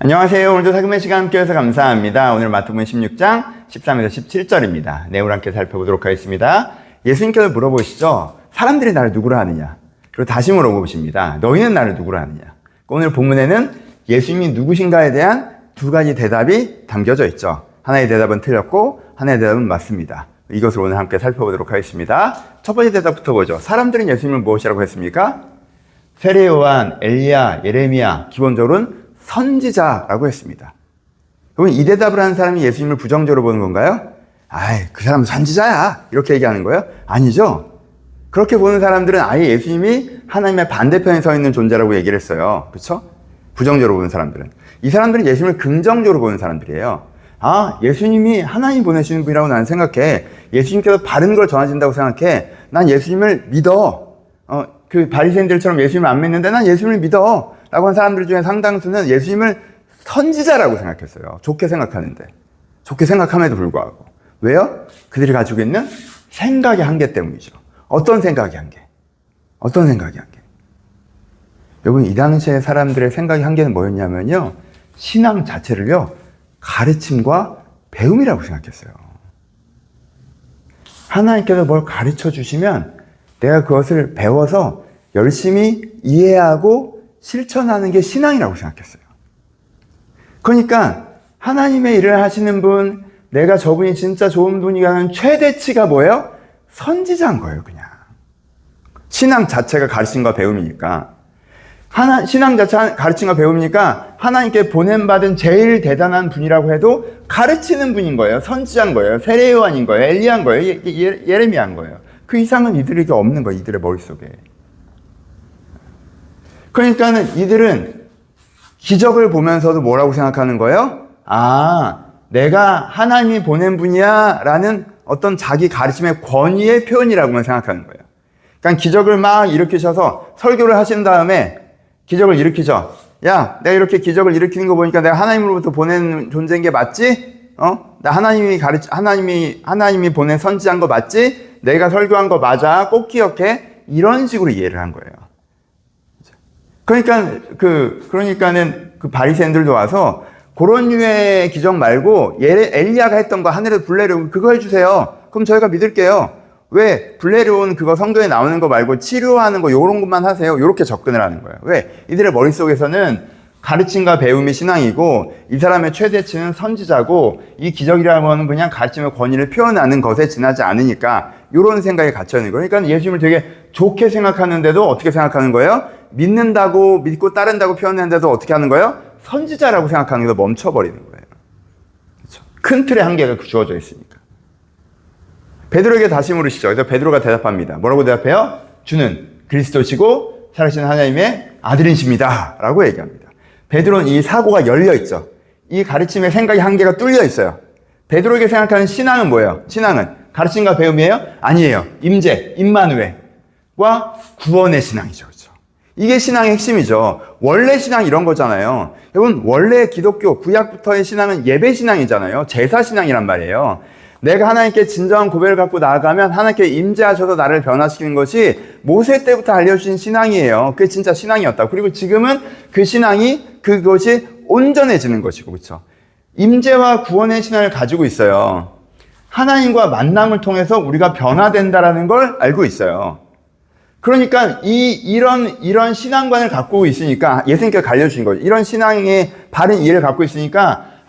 안녕하세요. 오늘도 살금의 시간 함께해서 감사합니다. 오늘 마태복음 16장 13에서 17절입니다. 내용을 함께 살펴보도록 하겠습니다. 예수님께서 물어보시죠. 사람들이 나를 누구라 하느냐? 그리고 다시 물어보십니다. 너희는 나를 누구라 하느냐? 오늘 본문에는 예수님이 누구신가에 대한 두 가지 대답이 담겨져 있죠. 하나의 대답은 틀렸고 하나의 대답은 맞습니다. 이것을 오늘 함께 살펴보도록 하겠습니다. 첫 번째 대답부터 보죠. 사람들은 예수님을 무엇이라고 했습니까? 세례 요한, 엘리야, 예레미야, 기본적으로는 선지자라고 했습니다. 그러면 이 대답을 하는 사람이 예수님을 부정적으로 보는 건가요? 아이, 그 사람은 선지자야. 이렇게 얘기하는 거예요? 아니죠. 그렇게 보는 사람들은 아예 예수님이 하나님의 반대편에 서 있는 존재라고 얘기를 했어요. 그렇죠? 부정적으로 보는 사람들은. 이 사람들은 예수님을 긍정적으로 보는 사람들이에요. 아, 예수님이 하나님 보내시는 분이라고 나는 생각해. 예수님께서 바른 걸 전하신다고 생각해. 난 예수님을 믿어. 그 바리새인들처럼 예수님을 안 믿는데 난 예수님을 믿어. 라고 한 사람들 중에 상당수는 예수님을 선지자라고 생각했어요. 좋게 생각하는데. 좋게 생각함에도 불구하고. 왜요? 그들이 가지고 있는 생각의 한계 때문이죠. 어떤 생각의 한계? 어떤 생각의 한계? 여러분, 이 당시에 사람들의 생각의 한계는 뭐였냐면요. 신앙 자체를요. 가르침과 배움이라고 생각했어요. 하나님께서 뭘 가르쳐 주시면 내가 그것을 배워서 열심히 이해하고 실천하는 게 신앙이라고 생각했어요. 그러니까 하나님의 일을 하시는 분, 내가 저분이 진짜 좋은 분이라는 최대치가 뭐예요? 선지자인 거예요, 그냥. 신앙 자체가 가르침과 배움이니까. 신앙 자체가 가르침과 배움이니까 하나님께 보냄받은 제일 대단한 분이라고 해도 가르치는 분인 거예요. 선지자인 거예요. 세례 요한인 거예요. 엘리야인 거예요. 예레미야인 거예요. 그 이상은 이들에게 없는 거예요. 이들의 머릿속에. 그러니까는 이들은 기적을 보면서도 뭐라고 생각하는 거예요? 아, 내가 하나님이 보낸 분이야 라는 어떤 자기 가르침의 권위의 표현이라고만 생각하는 거예요. 그러니까 기적을 막 일으키셔서 설교를 하신 다음에 기적을 일으키죠. 야, 내가 이렇게 기적을 일으키는 거 보니까 내가 하나님으로부터 보낸 존재인 게 맞지? 나 하나님이 보낸 선지자인 거 맞지? 내가 설교한 거 맞아. 꼭 기억해. 이런 식으로 이해를 한 거예요. 그러니까는 그 바리새인들도 와서 그런 류의 기적 말고 엘리야가 했던 거 하늘에서 불 내려오고 그거 해주세요. 그럼 저희가 믿을게요. 왜? 불 내려온 그거 성경에 나오는 거 말고 치료하는 거 요런 것만 하세요. 요렇게 접근을 하는 거예요. 왜? 이들의 머릿속에서는 가르침과 배움이 신앙이고 이 사람의 최대치는 선지자고 이 기적이라는 거는 그냥 가르침의 권위를 표현하는 것에 지나지 않으니까 요런 생각에 갇혀 있는 거예요. 그러니까 예수님을 되게 좋게 생각하는데도 어떻게 생각하는 거예요? 믿는다고 믿고 따른다고 표현하는데도 어떻게 하는 거예요? 선지자라고 생각하는 게 멈춰버리는 거예요. 그렇죠? 큰 틀의 한계가 주어져 있으니까. 베드로에게 다시 물으시죠. 그래서 베드로가 대답합니다. 뭐라고 대답해요? 주는 그리스도시고 살아계신 하나님의 아들이십니다. 라고 얘기합니다. 베드로는 이 사고가 열려 있죠. 이 가르침의 생각의 한계가 뚫려 있어요. 베드로에게 생각하는 신앙은 뭐예요? 신앙은 가르침과 배움이에요? 아니에요. 임재, 임마누엘과 구원의 신앙이죠. 그렇죠? 이게 신앙의 핵심이죠. 원래 신앙 이런 거잖아요. 여러분, 원래 기독교 구약부터의 신앙은 예배 신앙이잖아요. 제사 신앙이란 말이에요. 내가 하나님께 진정한 고백을 갖고 나아가면 하나님께 임재하셔서 나를 변화시키는 것이 모세 때부터 알려주신 신앙이에요. 그게 진짜 신앙이었다. 그리고 지금은 그 신앙이 그것이 온전해지는 것이고, 그렇죠? 임재와 구원의 신앙을 가지고 있어요. 하나님과 만남을 통해서 우리가 변화된다라는 걸 알고 있어요. 그러니까 이런 신앙관을 갖고 있으니까 예수님께서 알려주신 거죠. 이런 신앙의 바른 이해를 갖고 있으니까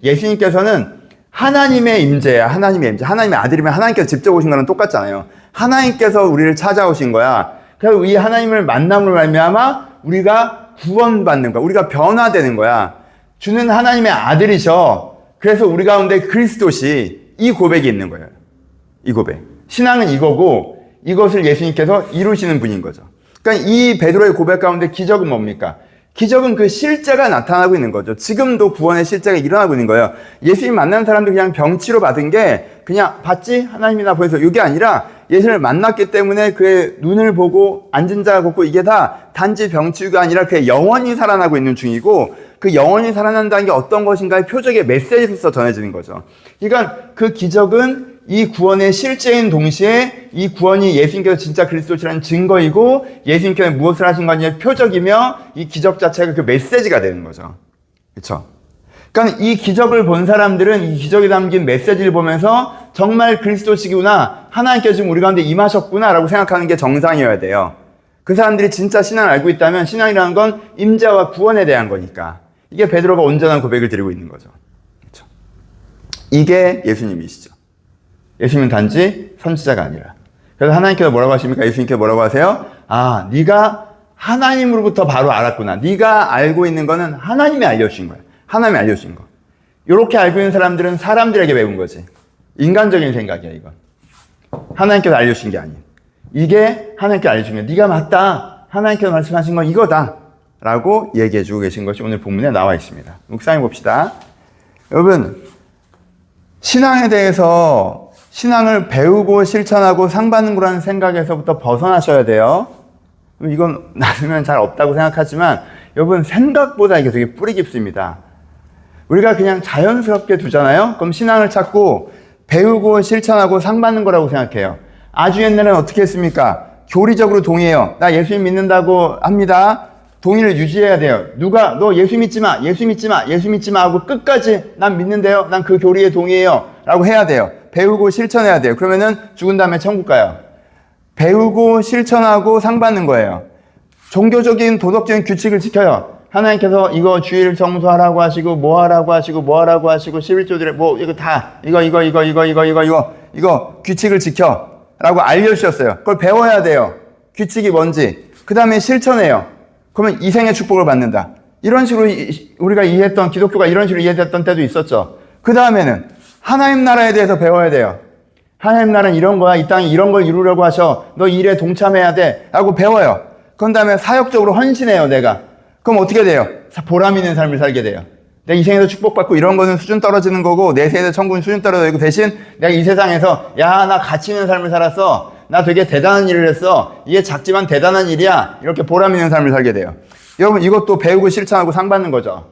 예수님께서는 하나님의 임재야. 하나님의 임재. 하나님의 아들이면 하나님께서 직접 오신 거랑 똑같잖아요. 하나님께서 우리를 찾아오신 거야. 그래서 이 하나님을 만남으로 말미암아 우리가 구원받는 거야. 우리가 변화되는 거야. 주는 하나님의 아들이셔. 그래서 우리 가운데 그리스도시, 이 고백이 있는 거예요. 이 고백. 신앙은 이거고 이것을 예수님께서 이루시는 분인 거죠. 그러니까 이 베드로의 고백 가운데 기적은 뭡니까? 기적은 그 실제가 나타나고 있는 거죠. 지금도 구원의 실제가 일어나고 있는 거예요. 예수님 만나는 사람도 그냥 병치료 받은 게 그냥 봤지? 하나님이 나 보여서 이게 아니라 예수님을 만났기 때문에 그의 눈을 보고 앉은 자가 걷고 이게 다 단지 병치유가 아니라 그의 영원히 살아나고 있는 중이고 그 영원히 살아난다는 게 어떤 것인가의 표적의 메시지로서 전해지는 거죠. 그러니까 그 기적은 이 구원의 실제인 동시에 이 구원이 예수님께서 진짜 그리스도시라는 증거이고 예수님께서 무엇을 하신 건지의 표적이며 이 기적 자체가 그 메시지가 되는 거죠. 그렇죠? 그러니까 이 기적을 본 사람들은 이 기적에 담긴 메시지를 보면서 정말 그리스도시구나, 하나님께서 지금 우리 가운데 임하셨구나라고 생각하는 게 정상이어야 돼요. 그 사람들이 진짜 신앙을 알고 있다면 신앙이라는 건 임재와 구원에 대한 거니까. 이게 베드로가 온전한 고백을 드리고 있는 거죠. 그렇죠? 이게 예수님이시죠. 예수님은 단지 선지자가 아니라. 그래서 하나님께서 뭐라고 하십니까? 예수님께서 뭐라고 하세요? 아, 네가 하나님으로부터 바로 알았구나. 네가 알고 있는 거는 하나님이 알려주신 거야. 하나님이 알려주신 거. 이렇게 알고 있는 사람들은 사람들에게 배운 거지. 인간적인 생각이야, 이건. 하나님께서 알려주신 게 아니야. 이게 하나님께서 알려주신 거야. 네가 맞다. 하나님께서 말씀하신 건 이거다. 라고 얘기해주고 계신 것이 오늘 본문에 나와 있습니다. 묵상해 봅시다. 여러분, 신앙에 대해서 신앙을 배우고 실천하고 상 받는 거라는 생각에서부터 벗어나셔야 돼요. 이건 나누면 잘 없다고 생각하지만 여러분, 생각보다 이게 되게 뿌리 깊습니다. 우리가 그냥 자연스럽게 두잖아요. 그럼 신앙을 찾고 배우고 실천하고 상 받는 거라고 생각해요. 아주 옛날에는 어떻게 했습니까? 교리적으로 동의해요. 나 예수님 믿는다고 합니다. 동의를 유지해야 돼요. 누가 너 예수 믿지 마, 예수 믿지 마, 예수 믿지 마 하고 끝까지 난 믿는데요. 난 그 교리에 동의해요. 라고 해야 돼요. 배우고 실천해야 돼요. 그러면은 죽은 다음에 천국 가요. 배우고 실천하고 상 받는 거예요. 종교적인 도덕적인 규칙을 지켜요. 하나님께서 이거 주일 정수하라고 하시고 뭐 하라고 하시고 뭐 하라고 하시고 11조들에 뭐 이거 다 이거 규칙을 지켜라고 알려주셨어요. 그걸 배워야 돼요. 규칙이 뭔지. 그 다음에 실천해요. 그러면 이생의 축복을 받는다. 이런 식으로 우리가 이해했던, 기독교가 이런 식으로 이해됐던 때도 있었죠. 그 다음에는 하나님 나라에 대해서 배워야 돼요. 하나님 나라는 이런 거야. 이 땅에 이런 걸 이루려고 하셔. 너 이 일에 동참해야 돼. 라고 배워요. 그런 다음에 사역적으로 헌신해요, 내가. 그럼 어떻게 돼요? 보람 있는 삶을 살게 돼요. 내가 이 생에서 축복받고 이런 거는 수준 떨어지는 거고 내 생에서 천국은 수준 떨어지고 대신 내가 이 세상에서 야, 나 가치 있는 삶을 살았어. 나 되게 대단한 일을 했어. 이게 작지만 대단한 일이야. 이렇게 보람 있는 삶을 살게 돼요. 여러분, 이것도 배우고 실천하고 상 받는 거죠.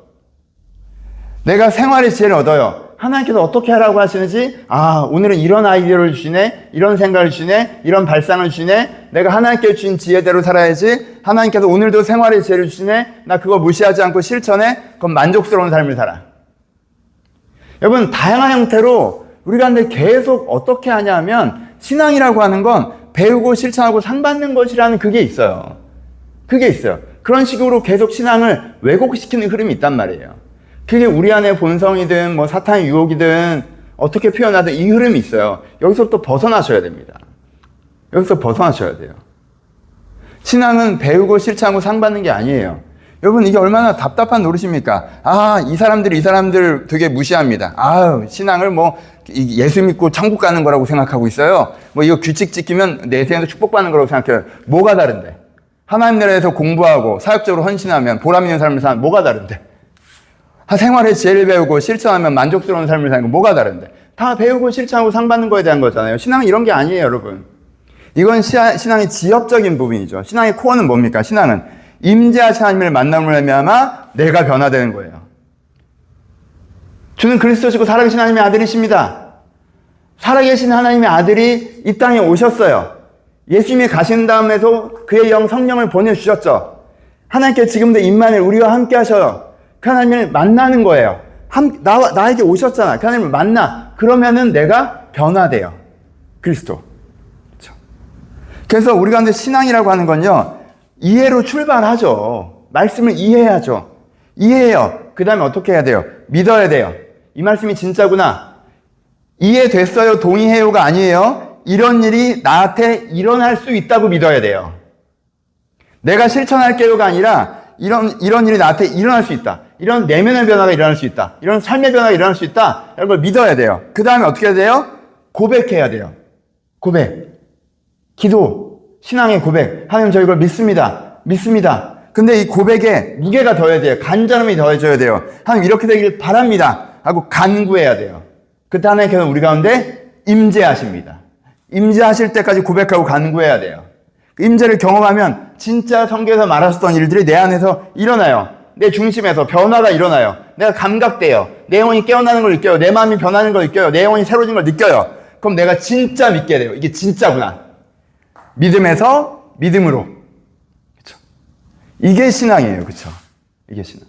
내가 생활의 지혜를 얻어요. 하나님께서 어떻게 하라고 하시는지, 아, 오늘은 이런 아이디어를 주시네, 이런 생각을 주시네, 이런 발상을 주시네, 내가 하나님께 주신 지혜대로 살아야지, 하나님께서 오늘도 생활의 지혜를 주시네, 나 그거 무시하지 않고 실천해, 그럼 만족스러운 삶을 살아. 여러분, 다양한 형태로 우리가 근데 계속 어떻게 하냐면, 신앙이라고 하는 건 배우고 실천하고 상 받는 것이라는 그게 있어요. 그게 있어요. 그런 식으로 계속 신앙을 왜곡시키는 흐름이 있단 말이에요. 그게 우리 안의 본성이든 뭐 사탄의 유혹이든 어떻게 표현하든 이 흐름이 있어요. 여기서부터 벗어나셔야 됩니다. 여기서 벗어나셔야 돼요. 신앙은 배우고 실천하고 상 받는 게 아니에요. 여러분, 이게 얼마나 답답한 노릇입니까? 아, 이 사람들 되게 무시합니다. 아유, 신앙을 뭐 예수 믿고 천국 가는 거라고 생각하고 있어요. 뭐 이거 규칙 지키면 내 생에서 축복받는 거라고 생각해요. 뭐가 다른데? 하나님 나라에서 공부하고 사역적으로 헌신하면 보람 있는 삶을 사는 뭐가 다른데? 생활의 지혜를 배우고 실천하면 만족스러운 삶을 사는 거 뭐가 다른데? 다 배우고 실천하고 상 받는 거에 대한 거잖아요. 신앙은 이런 게 아니에요, 여러분. 이건 신앙의 지엽적인 부분이죠. 신앙의 코어는 뭡니까? 신앙은 임재하신 하나님을 만남으로 말미암아 내가 변화되는 거예요. 주는 그리스도시고 살아계신 하나님의 아들이십니다. 살아계신 하나님의 아들이 이 땅에 오셨어요. 예수님이 가신 다음에도 그의 영 성령을 보내주셨죠. 하나님께 지금도 임만을 우리와 함께 하셔요. 그 하나님을 만나는 거예요. 나에게 오셨잖아. 그 하나님을 만나. 그러면은 내가 변화돼요. 그리스도. 그렇죠. 그래서 우리가 근데 신앙이라고 하는 건요, 이해로 출발하죠. 말씀을 이해해야죠. 이해해요. 그 다음에 어떻게 해야 돼요? 믿어야 돼요. 이 말씀이 진짜구나. 이해됐어요. 동의해요가 아니에요. 이런 일이 나한테 일어날 수 있다고 믿어야 돼요. 내가 실천할게요가 아니라 이런 일이 나한테 일어날 수 있다. 이런 내면의 변화가 일어날 수 있다. 이런 삶의 변화가 일어날 수 있다. 이런 걸 믿어야 돼요. 그 다음에 어떻게 해야 돼요? 고백해야 돼요. 고백. 기도. 신앙의 고백. 하나님, 저 이걸 믿습니다. 믿습니다. 근데 이 고백에 무게가 더해야 돼요. 간절함이 더해져야 돼요. 하나님, 이렇게 되길 바랍니다. 하고 간구해야 돼요. 그때 하나님께서 우리 가운데 임재하십니다. 임재하실 때까지 고백하고 간구해야 돼요. 임재를 경험하면 진짜 성경에서 말하셨던 일들이 내 안에서 일어나요. 내 중심에서 변화가 일어나요. 내가 감각돼요. 내 영혼이 깨어나는 걸 느껴요. 내 마음이 변하는 걸 느껴요. 내 영혼이 새로워진 걸 느껴요. 그럼 내가 진짜 믿게 돼요. 이게 진짜구나. 믿음에서 믿음으로. 그렇죠? 이게 신앙이에요. 그렇죠? 이게 신앙.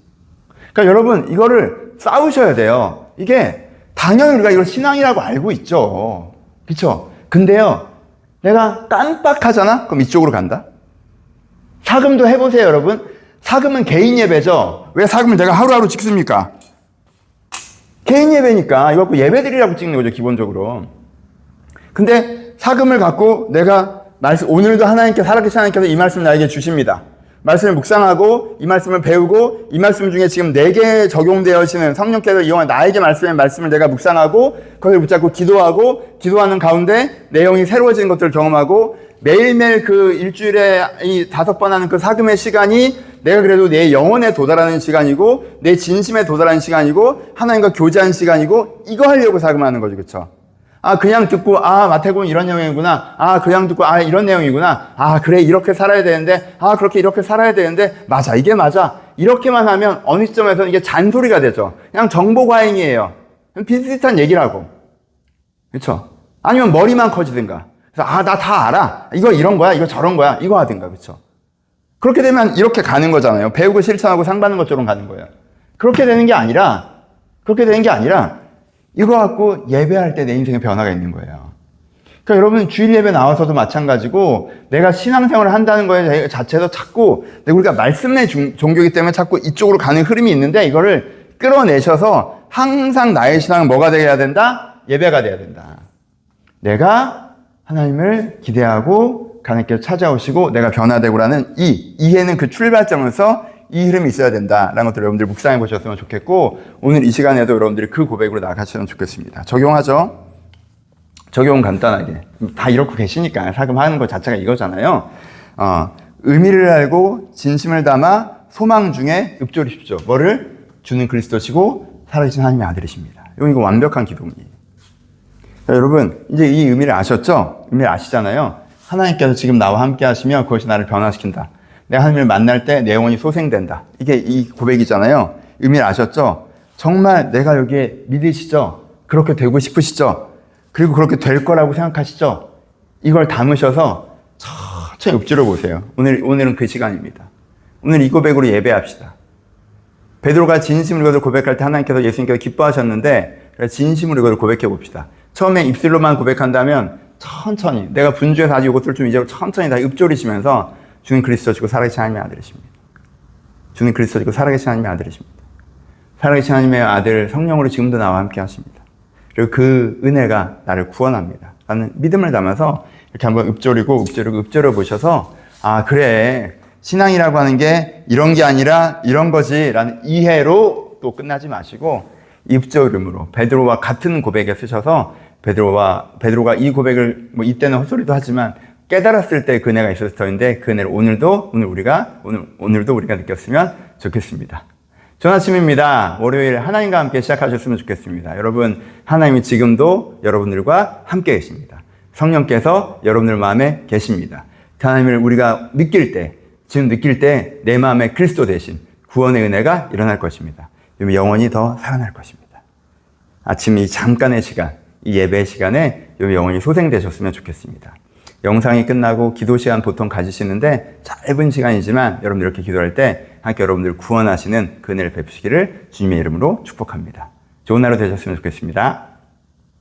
그러니까 여러분 이거를 싸우셔야 돼요. 이게 당연히 우리가 이걸 신앙이라고 알고 있죠. 그렇죠? 근데요, 내가 깜빡하잖아? 그럼 이쪽으로 간다? 사금도 해보세요, 여러분. 사금은 개인 예배죠. 왜 사금을 내가 하루하루 찍습니까? 개인 예배니까 이거 갖고 예배드리라고 찍는 거죠, 기본적으로. 근데 사금을 갖고 내가 오늘도 살아계신 하나님께서 이 말씀을 나에게 주십니다. 말씀을 묵상하고 이 말씀을 배우고 이 말씀 중에 지금 내게 적용되어지는 성령께서 이용한 나에게 말씀을 내가 묵상하고 그것을 붙잡고 기도하는 가운데 내용이 새로워지는 것들을 경험하고 매일매일 그 일주일에 이 5번 하는 그 사금의 시간이 내가 그래도 내 영혼에 도달하는 시간이고 내 진심에 도달하는 시간이고 하나님과 교제하는 시간이고 이거 하려고 사금하는 거죠. 그렇죠? 그냥 듣고, 마태복음 이런 내용이구나. 그냥 듣고, 이런 내용이구나. 그래, 이렇게 살아야 되는데, 그렇게 이렇게 살아야 되는데, 맞아, 이게 맞아. 이렇게만 하면 어느 시점에서는 이게 잔소리가 되죠. 그냥 정보과잉이에요. 비슷비슷한 얘기라고. 그렇죠? 아니면 머리만 커지든가. 그래서, 나 다 알아. 이거 이런 거야, 이거 저런 거야. 이거 하든가. 그렇죠? 그렇게 되면 이렇게 가는 거잖아요. 배우고 실천하고 상 받는 것처럼 가는 거예요. 그렇게 되는 게 아니라, 이거 갖고 예배할 때 내 인생에 변화가 있는 거예요. 그러니까 여러분 주일 예배 나와서도 마찬가지고 내가 신앙생활을 한다는 거에 자체도 자꾸 우리가 말씀의 종교이기 때문에 자꾸 이쪽으로 가는 흐름이 있는데 이거를 끌어내셔서 항상 나의 신앙은 뭐가 되어야 된다? 예배가 돼야 된다. 내가 하나님을 기대하고 하나님께서 찾아오시고 내가 변화되고라는 이 이해는 그 출발점에서 이 흐름이 있어야 된다라는 것들을 여러분들 묵상해 보셨으면 좋겠고 오늘 이 시간에도 여러분들이 그 고백으로 나가시면 좋겠습니다. 적용하죠? 적용은 간단하게. 다 이렇게 계시니까 사금하는 것 자체가 이거잖아요. 의미를 알고 진심을 담아 소망 중에 읊조리십시오. 뭐를? 주는 그리스도시고 살아계신 하나님의 아들이십니다. 이거 완벽한 기도문이에요. 여러분 이제 이 의미를 아셨죠? 의미를 아시잖아요. 하나님께서 지금 나와 함께 하시면 그것이 나를 변화시킨다. 내가 하나님을 만날 때 내 영혼이 소생된다. 이게 이 고백이잖아요. 의미를 아셨죠? 정말 내가 여기에 믿으시죠? 그렇게 되고 싶으시죠? 그리고 그렇게 될 거라고 생각하시죠? 이걸 담으셔서 천천히 읊조려 보세요. 오늘은 그 시간입니다. 오늘 이 고백으로 예배합시다. 베드로가 진심으로 이것을 고백할 때 하나님께서 예수님께서 기뻐하셨는데 진심으로 이것을 고백해 봅시다. 처음에 입술로만 고백한다면 천천히 내가 분주해서 아직 이것들 좀 이제 천천히 다 읊조리시면서 주는 그리스도시고 살아계신 하나님의 아들이십니다. 주는 그리스도시고 살아계신 하나님의 아들이십니다. 살아계신 하나님의 아들 성령으로 지금도 나와 함께 하십니다. 그리고 그 은혜가 나를 구원합니다. 라는 믿음을 담아서 이렇게 한번 읊조려 보셔서 그래 신앙이라고 하는 게 이런 게 아니라 이런 거지 라는 이해로 또 끝나지 마시고 입조름으로 베드로와 같은 고백에 쓰셔서 베드로가 이 고백을 이때는 헛소리도 하지만 깨달았을 때 그 은혜가 있었을 터인데 그 은혜를 오늘도 우리가 느꼈으면 좋겠습니다. 좋은 아침입니다. 월요일 하나님과 함께 시작하셨으면 좋겠습니다. 여러분 하나님이 지금도 여러분들과 함께 계십니다. 성령께서 여러분들 마음에 계십니다. 그 하나님을 우리가 지금 느낄 때 내 마음에 그리스도 대신 구원의 은혜가 일어날 것입니다. 영원히 더 살아날 것입니다. 아침 이 잠깐의 시간, 이 예배 시간에 영원히 소생되셨으면 좋겠습니다. 영상이 끝나고 기도 시간 보통 가지시는데 짧은 시간이지만 여러분들 이렇게 기도할 때 함께 여러분들 구원하시는 그 은혜를 베푸시기를 주님의 이름으로 축복합니다. 좋은 하루 되셨으면 좋겠습니다.